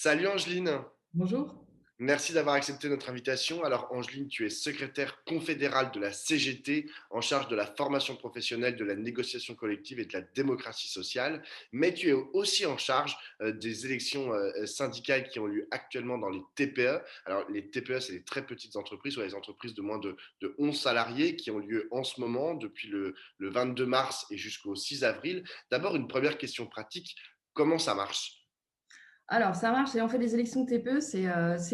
Salut Angeline, Bonjour. merci d'avoir accepté notre invitation. Alors Angeline, tu es secrétaire confédérale de la CGT en charge de la formation professionnelle, de la négociation collective et de la démocratie sociale, mais tu es aussi en charge des élections syndicales qui ont lieu actuellement dans les TPE. Alors les TPE, c'est les très petites entreprises ou les entreprises de moins de 11 salariés qui ont lieu en ce moment depuis le 22 mars et jusqu'au 6 avril. D'abord, une première question pratique, comment ça marche? Alors, ça marche et en fait, les élections TPE, c'est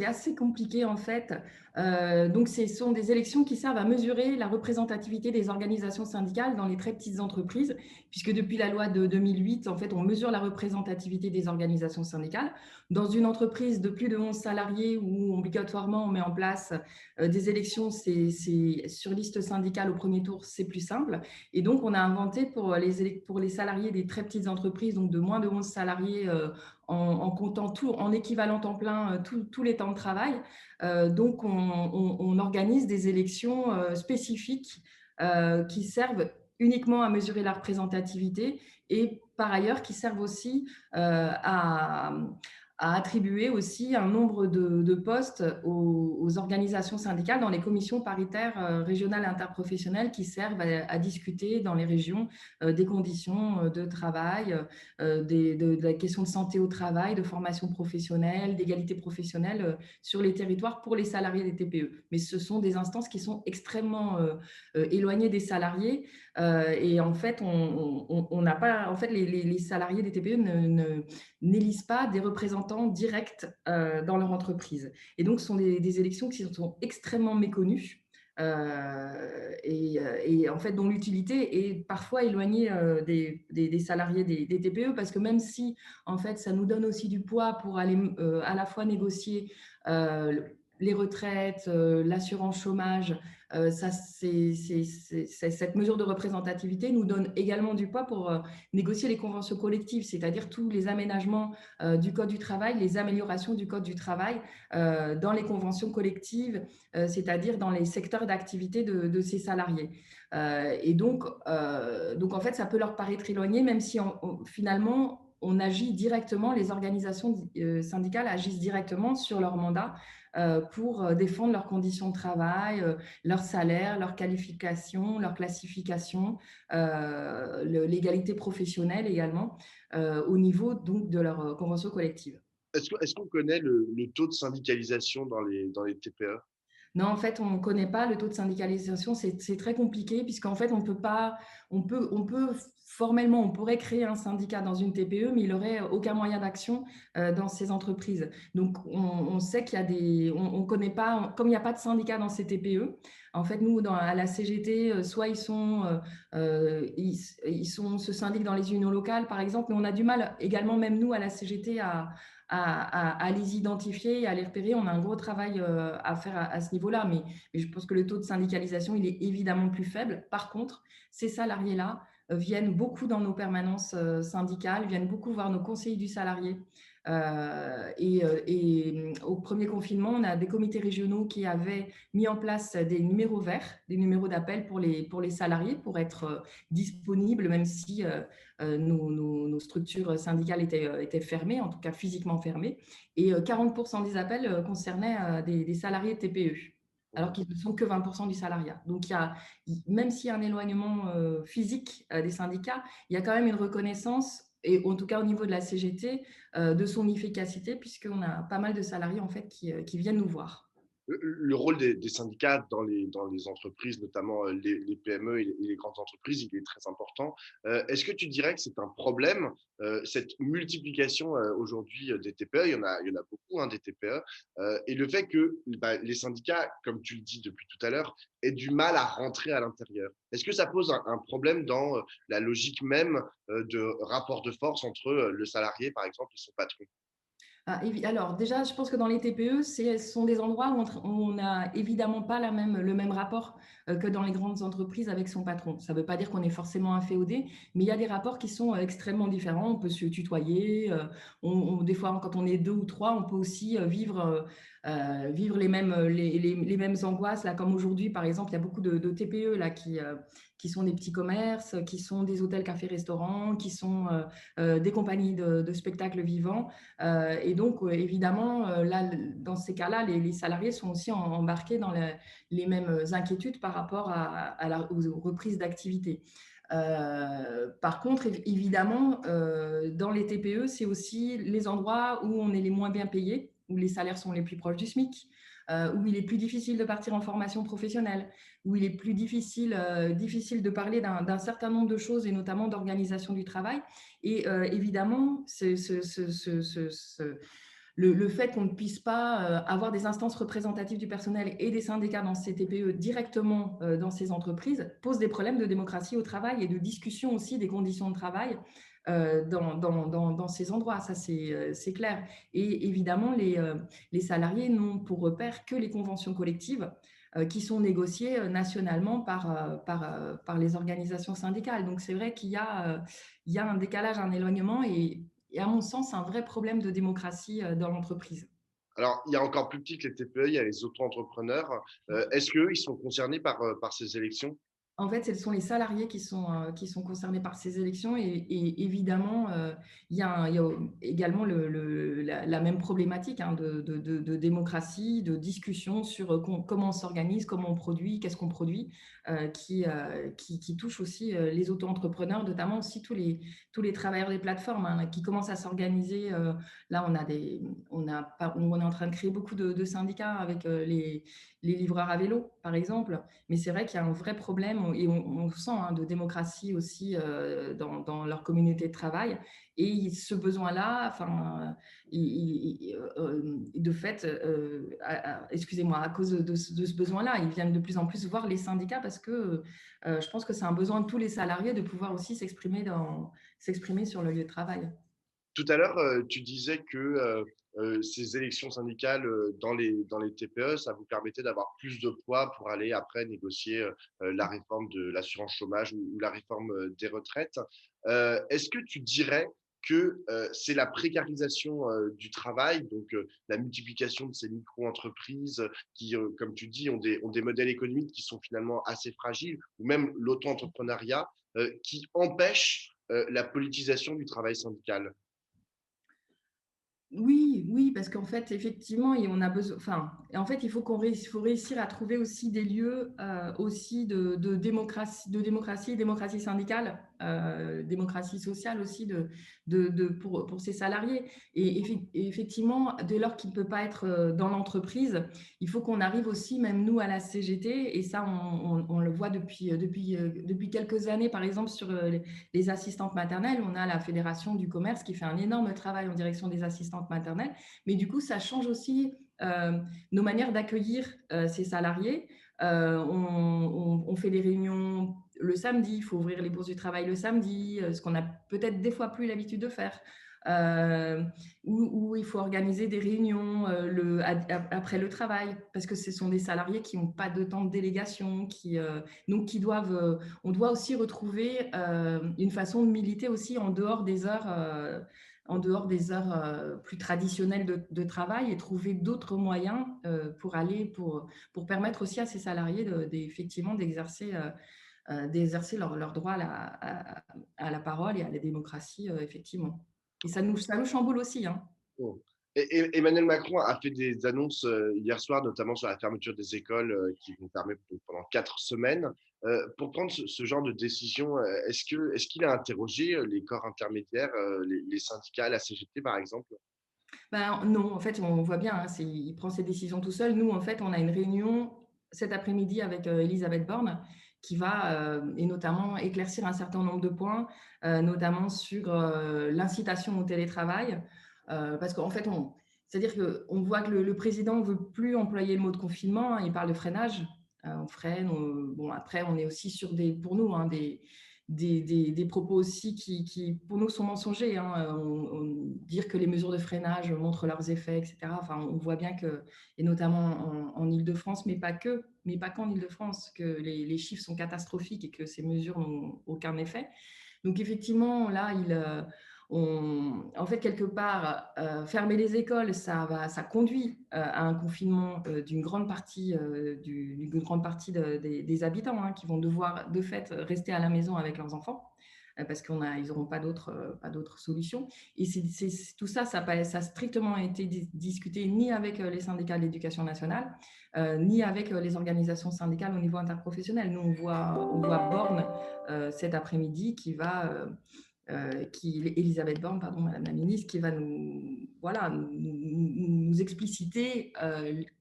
assez compliqué en fait. Donc, ce sont des élections qui servent à mesurer la représentativité des organisations syndicales dans les très petites entreprises, puisque depuis la loi de 2008, en fait, on mesure la représentativité des organisations syndicales. Dans une entreprise de plus de 11 salariés où obligatoirement on met en place des élections, c'est sur liste syndicale au premier tour, c'est plus simple. Et donc, on a inventé pour les salariés des très petites entreprises, donc de moins de 11 salariés, en comptant tout, en équivalent temps plein, tous les temps de travail. Donc, on organise des élections spécifiques qui servent uniquement à mesurer la représentativité et par ailleurs qui servent aussi à attribuer aussi un nombre de postes aux organisations syndicales dans les commissions paritaires régionales interprofessionnelles qui servent à discuter dans les régions des conditions de travail, de la question de santé au travail, de formation professionnelle, d'égalité professionnelle sur les territoires pour les salariés des TPE. Mais ce sont des instances qui sont extrêmement éloignées des salariés et en fait, on n'a pas, en fait, les salariés des TPE n'élisent pas des représentants directs dans leur entreprise. Et donc, ce sont des élections qui sont extrêmement méconnues. Et en fait dont l'utilité est parfois éloignée des salariés des TPE parce que même si en fait ça nous donne aussi du poids pour aller à la fois négocier euh, les retraites, l'assurance chômage, cette mesure de représentativité nous donne également du poids pour négocier les conventions collectives, c'est-à-dire tous les aménagements du Code du travail, les améliorations du Code du travail dans les conventions collectives, c'est-à-dire dans les secteurs d'activité de ces salariés. Donc, en fait, ça peut leur paraître éloigné, même si finalement, on agit directement, les organisations syndicales agissent directement sur leur mandat pour défendre leurs conditions de travail, leur salaire, leur qualification, leur classification, l'égalité professionnelle également, au niveau donc de leur convention collective. Est-ce qu'on connaît le taux de syndicalisation dans les TPE? Non, en fait, on ne connaît pas le taux de syndicalisation. C'est très compliqué puisqu'en fait, on peut pas, on peut formellement, on pourrait créer un syndicat dans une TPE, mais il n'aurait aucun moyen d'action dans ces entreprises. Donc, on sait qu'il y a on connaît pas, comme il n'y a pas de syndicat dans ces TPE. En fait, nous, à la CGT, soit ils sont, se syndiquent dans les unions locales, par exemple, mais on a du mal également, même nous, à la CGT, à les identifier et à les repérer. On a un gros travail à faire à ce niveau-là, mais je pense que le taux de syndicalisation, il est évidemment plus faible. Par contre, ces salariés-là viennent beaucoup dans nos permanences syndicales, viennent beaucoup voir nos conseillers du salarié. Au premier confinement, on a des comités régionaux qui avaient mis en place des numéros verts, des numéros d'appel pour les salariés, pour être disponibles, même si nos structures syndicales étaient fermées, en tout cas physiquement fermées, et 40% des appels concernaient des salariés de TPE, alors qu'ils ne sont que 20% du salariat. Donc, même s'il y a un éloignement physique des syndicats, il y a quand même une reconnaissance, et en tout cas au niveau de la CGT, de son efficacité, puisqu'on a pas mal de salariés en fait, qui viennent nous voir. Le rôle des syndicats dans les entreprises, notamment les PME et les grandes entreprises, il est très important. Est-ce que tu dirais que c'est un problème, cette multiplication aujourd'hui des TPE, il y en a beaucoup hein, des TPE, et le fait que bah, les syndicats, comme tu le dis depuis tout à l'heure, aient du mal à rentrer à l'intérieur. Est-ce que ça pose un problème dans la logique même de rapport de force entre le salarié, par exemple, et son patron? Alors, déjà, je pense que dans les TPE, ce sont des endroits où on n'a évidemment pas le même rapport que dans les grandes entreprises avec son patron. Ça ne veut pas dire qu'on est forcément inféodé, mais il y a des rapports qui sont extrêmement différents. On peut se tutoyer. Des fois, quand on est deux ou trois, on peut aussi vivre vivre les mêmes angoisses. Là, comme aujourd'hui, par exemple, il y a beaucoup de TPE là, qui sont des petits commerces, qui sont des hôtels, cafés, restaurants, qui sont des compagnies de spectacles vivants. Et donc, évidemment, là, dans ces cas-là, les salariés sont aussi embarqués dans les mêmes inquiétudes par rapport aux reprises d'activité. Par contre, évidemment, dans les TPE, c'est aussi les endroits où on est les moins bien payés, où les salaires sont les plus proches du SMIC, où il est plus difficile de partir en formation professionnelle, où il est plus difficile de parler d'un certain nombre de choses et notamment d'organisation du travail. Et évidemment, le fait qu'on ne puisse pas avoir des instances représentatives du personnel et des syndicats dans ces TPE directement dans ces entreprises pose des problèmes de démocratie au travail et de discussion aussi des conditions de travail dans ces endroits. Ça, c'est clair. Et évidemment, les salariés n'ont pour repère que les conventions collectives qui sont négociées nationalement par les organisations syndicales. Donc, c'est vrai il y a un décalage, un éloignement et à mon sens, un vrai problème de démocratie dans l'entreprise. Alors, il y a encore plus petit que les TPE, il y a les auto-entrepreneurs. Est-ce qu'eux, ils sont concernés par ces élections? En fait, ce sont les salariés qui sont concernés par ces élections et évidemment, il y a également la même problématique hein, de démocratie, de discussion sur comment on s'organise, comment on produit, qu'est-ce qu'on produit, qui touche aussi les auto-entrepreneurs, notamment aussi tous les travailleurs des plateformes hein, qui commencent à s'organiser. Là, on est en train de créer beaucoup de syndicats avec les livreurs à vélo, par exemple. Mais c'est vrai qu'il y a un vrai problème et on sent hein, de démocratie aussi dans leur communauté de travail. Et ce besoin-là, enfin, de fait, excusez-moi, à cause de ce besoin-là, ils viennent de plus en plus voir les syndicats parce que je pense que c'est un besoin de tous les salariés de pouvoir aussi s'exprimer sur le lieu de travail. Tout à l'heure, tu disais que ces élections syndicales dans les TPE, ça vous permettait d'avoir plus de poids pour aller après négocier la réforme de l'assurance chômage ou la réforme des retraites. Est-ce que tu dirais que c'est la précarisation du travail, donc la multiplication de ces micro-entreprises qui, comme tu dis, ont des modèles économiques qui sont finalement assez fragiles, ou même l'auto-entrepreneuriat, qui empêche la politisation du travail syndical? Oui, oui, parce qu'en fait, effectivement, et on a besoin, enfin, et en fait, faut réussir à trouver aussi des lieux aussi démocratie syndicale, démocratie sociale aussi pour ces salariés. Et effectivement, dès lors qu'il ne peut pas être dans l'entreprise, il faut qu'on arrive aussi, même nous, à la CGT, et ça, on le voit depuis quelques années, par exemple, sur les assistantes maternelles. On a la Fédération du commerce qui fait un énorme travail en direction des assistantes maternelles, mais du coup, ça change aussi nos manières d'accueillir ces salariés. On fait des réunions le samedi, il faut ouvrir les bourses du travail le samedi, ce qu'on a peut-être des fois plus l'habitude de faire. Euh, où il faut organiser des réunions après le travail, parce que ce sont des salariés qui n'ont pas de temps de délégation, donc qui doivent on doit aussi retrouver une façon de militer aussi en dehors des heures plus traditionnelles de travail et trouver d'autres moyens pour permettre aussi à ces salariés effectivement d'exercer leur droit à la parole et à la démocratie, effectivement. Et ça nous chamboule aussi. Hein. Oh. Emmanuel Macron a fait des annonces hier soir, notamment sur la fermeture des écoles qui vont fermer pendant 4 semaines. Pour prendre ce genre de décision, est-ce qu'il a interrogé les corps intermédiaires, les syndicats, la CGT par exemple? Ben, non, en fait, on voit bien, hein, il prend ses décisions tout seul. Nous, en fait, on a une réunion cet après-midi avec Elisabeth Borne qui va, et notamment, éclaircir un certain nombre de points, notamment sur l'incitation au télétravail. Parce qu'en fait, c'est-à-dire qu'on voit que le président ne veut plus employer le mot de confinement, hein, il parle de freinage. On freine. Bon, après, on est aussi sur pour nous, hein, des propos aussi qui, pour nous, sont mensongers. Hein. Dire que les mesures de freinage montrent leurs effets, etc. Enfin, on voit bien que, et notamment en Île-de-France, mais pas qu'en Île-de-France, que les chiffres sont catastrophiques et que ces mesures n'ont aucun effet. Donc, effectivement, là, en fait, quelque part, fermer les écoles, ça conduit à un confinement d'une grande partie, d'une grande partie des habitants, hein, qui vont devoir, de fait, rester à la maison avec leurs enfants, parce qu'ils n'auront pas d'autres solutions. Et tout ça, ça a strictement été discuté ni avec les syndicats de l'éducation nationale, ni avec les organisations syndicales au niveau interprofessionnel. Nous, on voit Borne cet après-midi Elisabeth Borne, pardon, Madame la ministre, qui va nous expliciter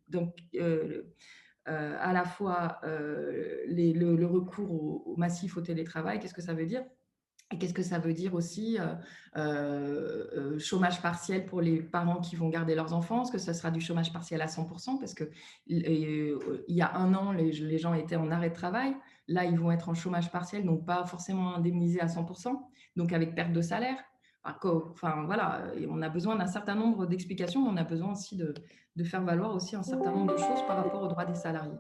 donc, à la fois le recours au massif au télétravail, qu'est-ce que ça veut dire? Et qu'est-ce que ça veut dire aussi chômage partiel pour les parents qui vont garder leurs enfants? Est-ce que ce sera du chômage partiel à 100%? Parce qu'il y a un an, les gens étaient en arrêt de travail. Là, ils vont être en chômage partiel, donc pas forcément indemnisés à 100%, donc avec perte de salaire. Enfin, voilà, et on a besoin d'un certain nombre d'explications, mais on a besoin aussi de faire valoir aussi un certain nombre de choses par rapport aux droits des salariés.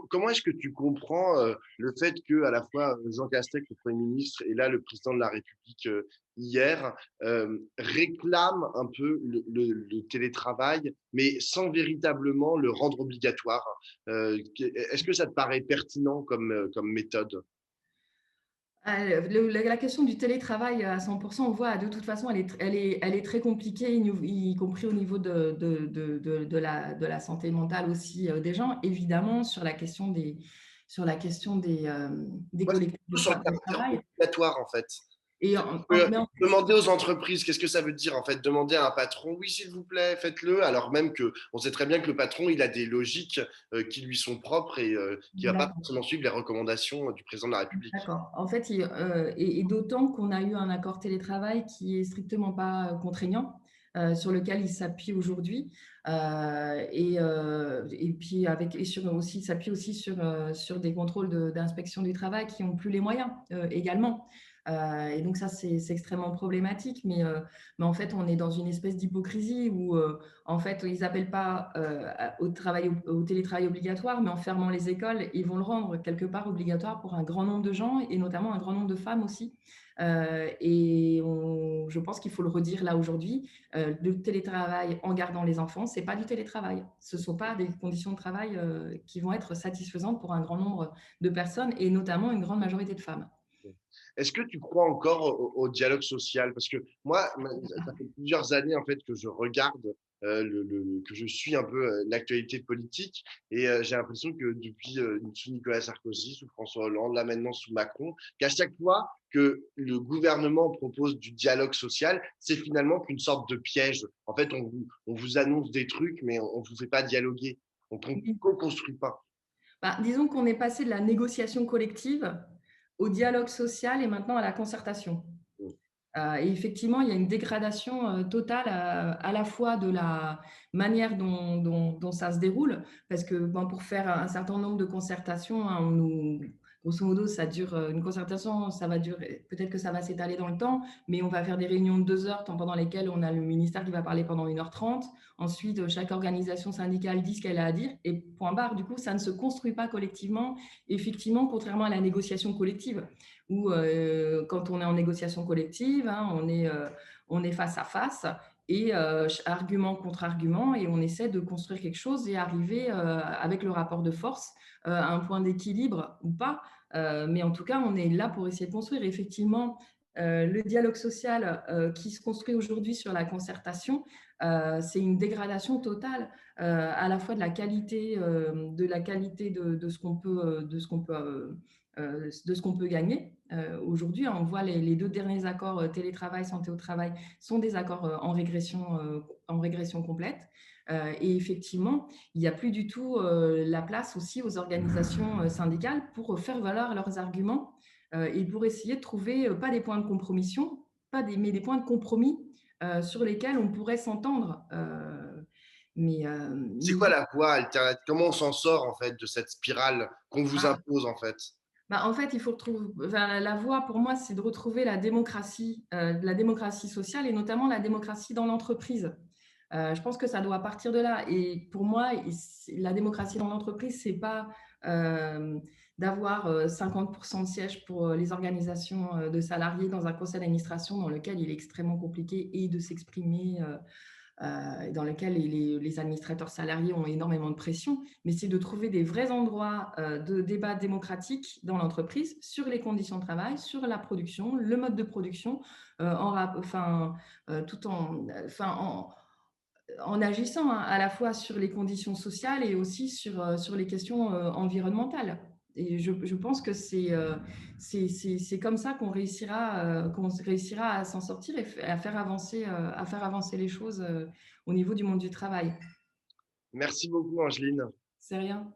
Comment est-ce que tu comprends le fait que à la fois Jean Castex, le Premier ministre, et là le président de la République hier, réclament un peu le télétravail, mais sans véritablement le rendre obligatoire? Est-ce que ça te paraît pertinent comme méthode? La question du télétravail à 100%, on voit de toute façon, elle est très compliquée, y compris au niveau de la santé mentale aussi des gens. Évidemment, des Moi, c'est collectifs plutôt de sur le caractère travail. obligatoire, en fait. Et mais en fait, Demander aux entreprises, qu'est-ce que ça veut dire en fait? Demander à un patron, oui, s'il vous plaît, faites-le, alors même que on sait très bien que le patron, il a des logiques qui lui sont propres et qui ne va pas d'accord. forcément suivre les recommandations du président de la République. D'accord. En fait, et d'autant qu'on a eu un accord télétravail qui est strictement pas contraignant, sur lequel il s'appuie aujourd'hui, et puis il s'appuie aussi sur des contrôles d'inspection du travail qui n'ont plus les moyens également. Et donc ça, c'est extrêmement problématique, mais en fait, on est dans une espèce d'hypocrisie où en fait, ils n'appellent pas au télétravail obligatoire, mais en fermant les écoles, ils vont le rendre quelque part obligatoire pour un grand nombre de gens et notamment un grand nombre de femmes aussi. Je pense qu'il faut le redire là aujourd'hui, le télétravail en gardant les enfants, c'est pas du télétravail. Ce ne sont pas des conditions de travail qui vont être satisfaisantes pour un grand nombre de personnes et notamment une grande majorité de femmes. Est-ce que tu crois encore au dialogue social? Parce que moi, ça fait plusieurs années en fait que je regarde, que je suis un peu l'actualité politique, et j'ai l'impression que depuis sous Nicolas Sarkozy, sous François Hollande, là maintenant sous Macron, qu'à chaque fois que le gouvernement propose du dialogue social, c'est finalement qu'une sorte de piège. En fait, on vous annonce des trucs, mais on ne vous fait pas dialoguer. On ne co-construit pas. Bah, disons qu'on est passé de la négociation collective au dialogue social et maintenant à la concertation. Et effectivement, il y a une dégradation totale à la fois de la manière dont ça se déroule, parce que bon, pour faire un certain nombre de concertations, hein, grosso modo, ça dure une concertation, ça va durer, peut-être que ça va s'étaler dans le temps, mais on va faire des réunions de 2 heures pendant lesquelles on a le ministère qui va parler pendant 1h30. Ensuite, chaque organisation syndicale dit ce qu'elle a à dire, et point barre. Du coup, ça ne se construit pas collectivement, effectivement, contrairement à la négociation collective où quand on est en négociation collective, hein, on est face à face et argument contre argument et on essaie de construire quelque chose et arriver avec le rapport de force à un point d'équilibre ou pas. Mais en tout cas, on est là pour essayer de construire. Effectivement, le dialogue social qui se construit aujourd'hui sur la concertation, c'est une dégradation totale à la fois de la qualité de ce qu'on peut, de ce qu'on peut gagner. Aujourd'hui, on voit les 2 derniers accords télétravail, santé au travail sont des accords en régression complète. Et effectivement, il n'y a plus du tout la place aussi aux organisations syndicales pour faire valoir leurs arguments et pour essayer de trouver pas des points de compromission, mais des points de compromis sur lesquels on pourrait s'entendre. C'est quoi la voie alternative? Comment on s'en sort en fait de cette spirale qu'on vous Ah, impose en fait? bah, en fait, il faut retrouver, enfin, la voie pour moi, c'est de retrouver la démocratie sociale et notamment la démocratie dans l'entreprise. Je pense que ça doit partir de là. Et pour moi, la démocratie dans l'entreprise, c'est pas d'avoir 50% de sièges pour les organisations de salariés dans un conseil d'administration dans lequel il est extrêmement compliqué et de s'exprimer, dans lequel les administrateurs salariés ont énormément de pression, mais c'est de trouver des vrais endroits de débat démocratique dans l'entreprise sur les conditions de travail, sur la production, le mode de production, tout en agissant à la fois sur les conditions sociales et aussi sur les questions environnementales. Et je pense que c'est comme ça qu'on réussira à s'en sortir et à faire avancer les choses au niveau du monde du travail. Merci beaucoup, Angeline. C'est rien.